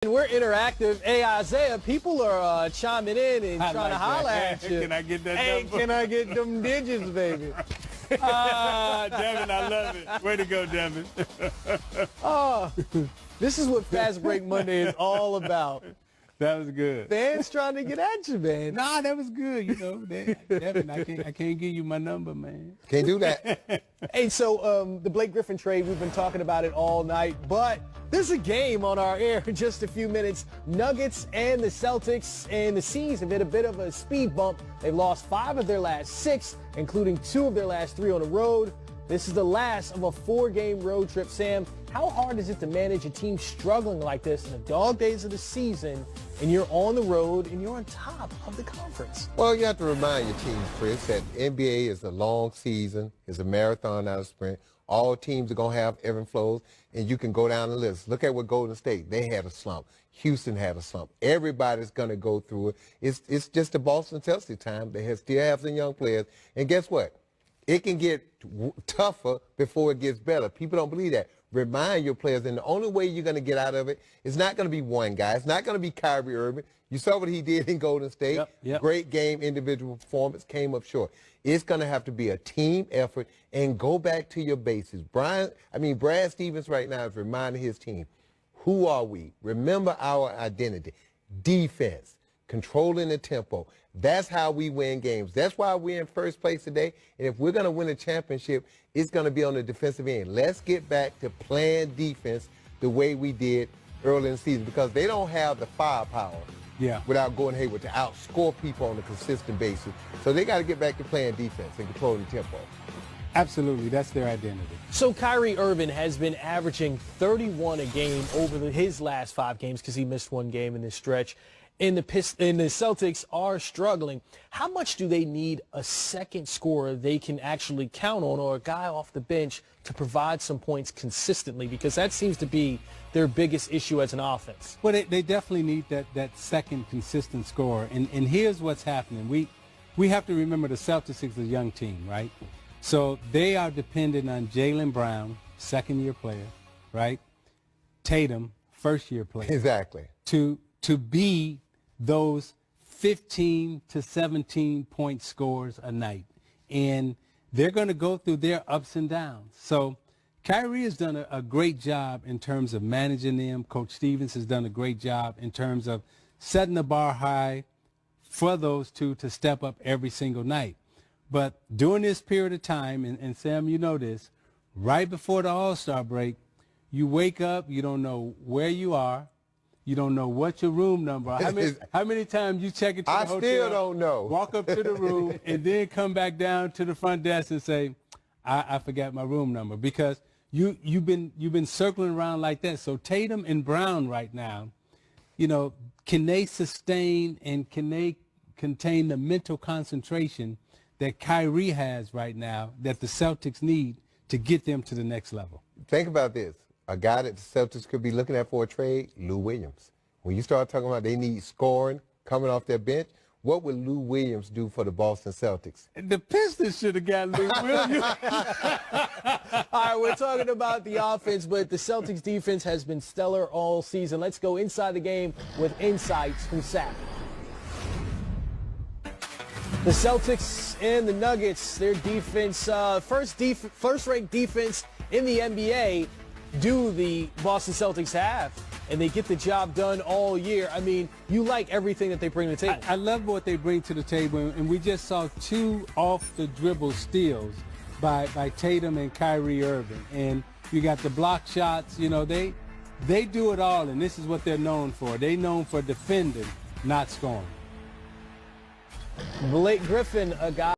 We're interactive. Hey, Isaiah, people are chiming in and trying to holler at you. Can I get that Hey, number? can I get them digits, baby? Devin, I love it. Way to go, Devin. This is what Fast Break Monday is all about. That was good. Fans trying to get at you, man. Nah, that was good. You know, Devin, I can't give you my number, man. Can't do that. Hey, so the Blake Griffin trade, we've been talking about it all night, but there's a game on our air in just a few minutes. Nuggets and the Celtics and the C's have hit a bit of a speed bump. They've lost 5 of their last 6, including 2 of their last 3 on the road. This is the last of a 4-game road trip. Sam, how hard is it to manage a team struggling like this in the dog days of the season, and you're on the road and you're on top of the conference? Well, you have to remind your team, Chris, that NBA is a long season. It's a marathon, not a sprint. All teams are going to have ebbs and flows, and you can go down the list. Look at what Golden State, they had a slump. Houston had a slump. Everybody's going to go through it. It's just the Boston Celtics time. They still have some young players. And guess what? It can get tougher before it gets better. People don't believe that. Remind your players, and the only way you're going to get out of it is not going to be one guy. It's not going to be Kyrie Irving. You saw what he did in Golden State. Yep. Great game, individual performance, came up short. It's going to have to be a team effort and go back to your basics. Brad Stevens right now is reminding his team, who are we? Remember our identity. Defense, controlling the tempo. That's how we win games. That's why we're in first place today. And if we're going to win a championship, it's going to be on the defensive end. Let's get back to playing defense the way we did early in the season, because they don't have the firepower without Gordon Hayward to outscore people on a consistent basis. So they got to get back to playing defense and controlling the tempo. Absolutely. That's their identity. So Kyrie Irving has been averaging 31 a game over his last 5 games because he missed 1 game in this stretch. And the Celtics are struggling. How much do they need a second scorer they can actually count on, or a guy off the bench to provide some points consistently? Because that seems to be their biggest issue as an offense. Well, they definitely need that second consistent scorer. And here's what's happening. We have to remember the Celtics is a young team, right? So they are dependent on Jaylen Brown, second-year player, right? Tatum, first-year player. Exactly. To be those 15 to 17 point scores a night. And they're going to go through their ups and downs. So Kyrie has done a great job in terms of managing them. Coach Stevens has done a great job in terms of setting the bar high for those two to step up every single night. But during this period of time, and Sam, you know this, right before the All-Star break, you wake up, you don't know where you are. You don't know what your room number is. How many times you check into the hotel? I still don't know. Walk up to the room and then come back down to the front desk and say, I forgot my room number, because you've been circling around like that. So Tatum and Brown right now, you know, can they sustain and can they contain the mental concentration that Kyrie has right now that the Celtics need to get them to the next level? Think about this. A guy that the Celtics could be looking at for a trade, Lou Williams. When you start talking about they need scoring coming off their bench, what would Lou Williams do for the Boston Celtics? The Pistons should have got Lou Williams. All right, we're talking about the offense, but the Celtics defense has been stellar all season. Let's go inside the game with insights from Sapp. The Celtics and the Nuggets, their defense, first-ranked defense in the NBA, do the Boston Celtics have, and they get the job done all year. I mean, you like everything that they bring to the table. I love what they bring to the table, and we just saw 2 off-the-dribble steals by Tatum and Kyrie Irving. And you got the block shots. You know, they do it all, and this is what they're known for. They're known for defending, not scoring. Blake Griffin, a guy